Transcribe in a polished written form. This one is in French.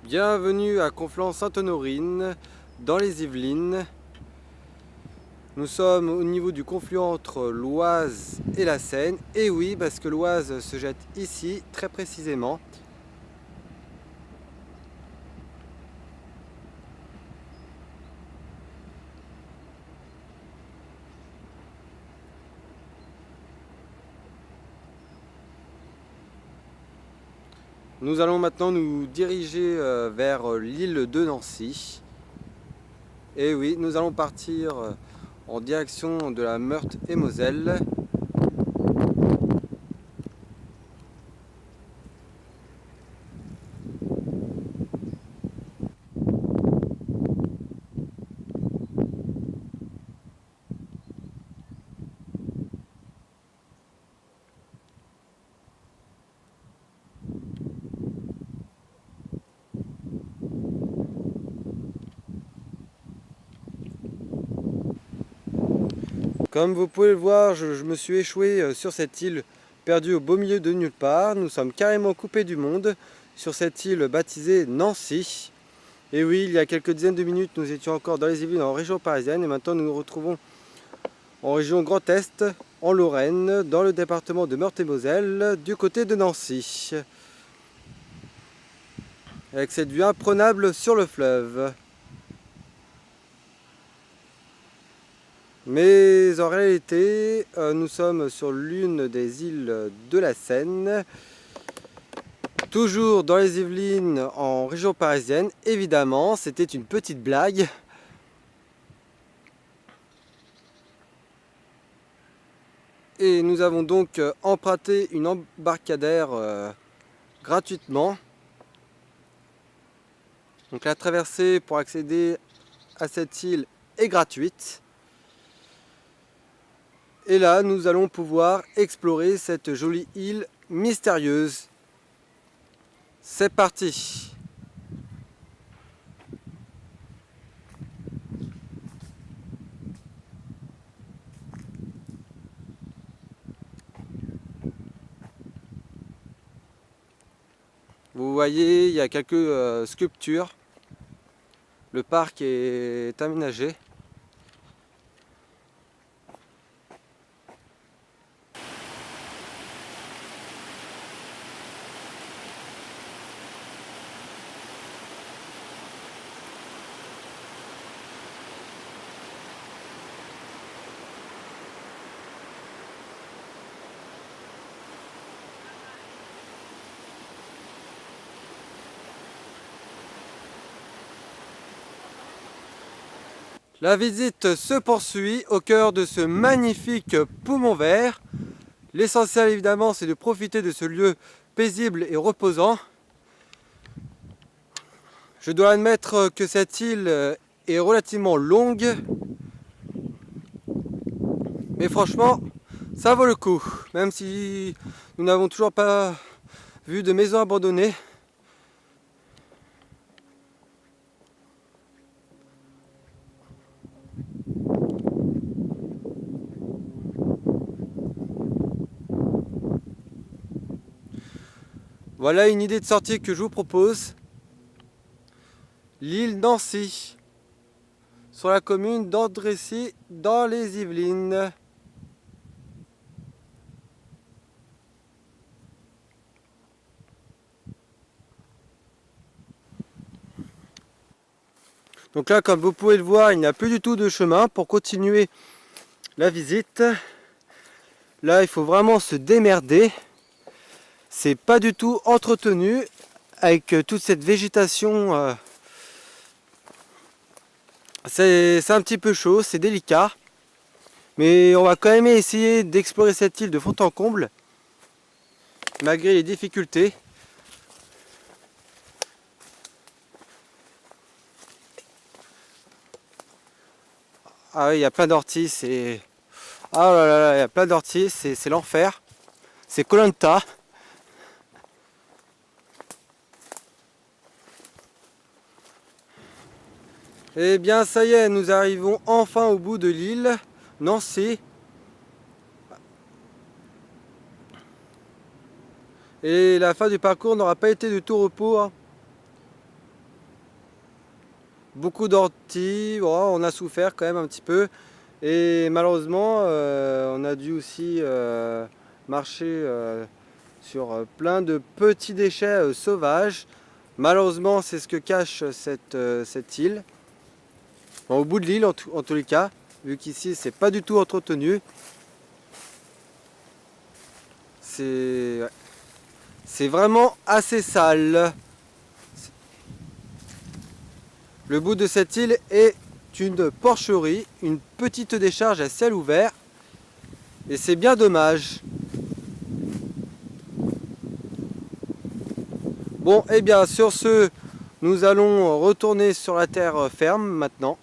Bienvenue à Conflans-Sainte-Honorine, dans les Yvelines. Nous sommes au niveau du confluent entre l'Oise et la Seine. Et oui, parce que l'Oise se jette ici, très précisément. Nous allons maintenant nous diriger vers l'île de Nancy. Et oui, nous allons partir en direction de la Meurthe-et-Moselle. Comme vous pouvez le voir, je me suis échoué sur cette île perdue au beau milieu de nulle part. Nous sommes carrément coupés du monde sur cette île baptisée Nancy. Et oui, il y a quelques dizaines de minutes, nous étions encore dans les Yvelines en région parisienne et maintenant nous nous retrouvons en région Grand Est, en Lorraine, dans le département de Meurthe-et-Moselle, du côté de Nancy. Avec cette vue imprenable sur le fleuve. Mais en réalité, nous sommes sur l'une des îles de la Seine, toujours dans les Yvelines en région parisienne. Évidemment, c'était une petite blague. Et nous avons donc emprunté une embarcadère gratuitement. Donc la traversée pour accéder à cette île est gratuite. Et là, nous allons pouvoir explorer cette jolie île mystérieuse. C'est parti! Vous voyez, il y a quelques sculptures. Le parc est aménagé. La visite se poursuit au cœur de ce magnifique poumon vert. L'essentiel évidemment c'est de profiter de ce lieu paisible et reposant. Je dois admettre que cette île est relativement longue. Mais franchement, ça vaut le coup. Même si nous n'avons toujours pas vu de maison abandonnée. Voilà une idée de sortie que je vous propose. L'île Nancy, sur la commune d'Andrécy, dans les Yvelines. Donc là, comme vous pouvez le voir, il n'y a plus du tout de chemin pour continuer la visite. Là, il faut vraiment se démerder. C'est pas du tout entretenu avec toute cette végétation. C'est un petit peu chaud, c'est délicat. Mais on va quand même essayer d'explorer cette île de fond en comble, malgré les difficultés. Ah oui, il y a plein d'orties, c'est... Ah là là, il y a plein d'orties, c'est l'enfer. C'est koh Lanta. Eh bien ça y est, nous arrivons enfin au bout de l'île, Nancy. Et la fin du parcours n'aura pas été de tout repos, hein. beaucoup d'orties, bon, on a souffert quand même un petit peu. Et malheureusement, on a dû aussi marcher sur plein de petits déchets sauvages. Malheureusement, c'est ce que cache cette île. Bon, au bout de l'île, en tous les cas, vu qu'ici, c'est pas du tout entretenu. C'est vraiment assez sale. Le bout de cette île est une porcherie, une petite décharge à ciel ouvert. Et c'est bien dommage. Bon, et bien sur ce, nous allons retourner sur la terre ferme maintenant.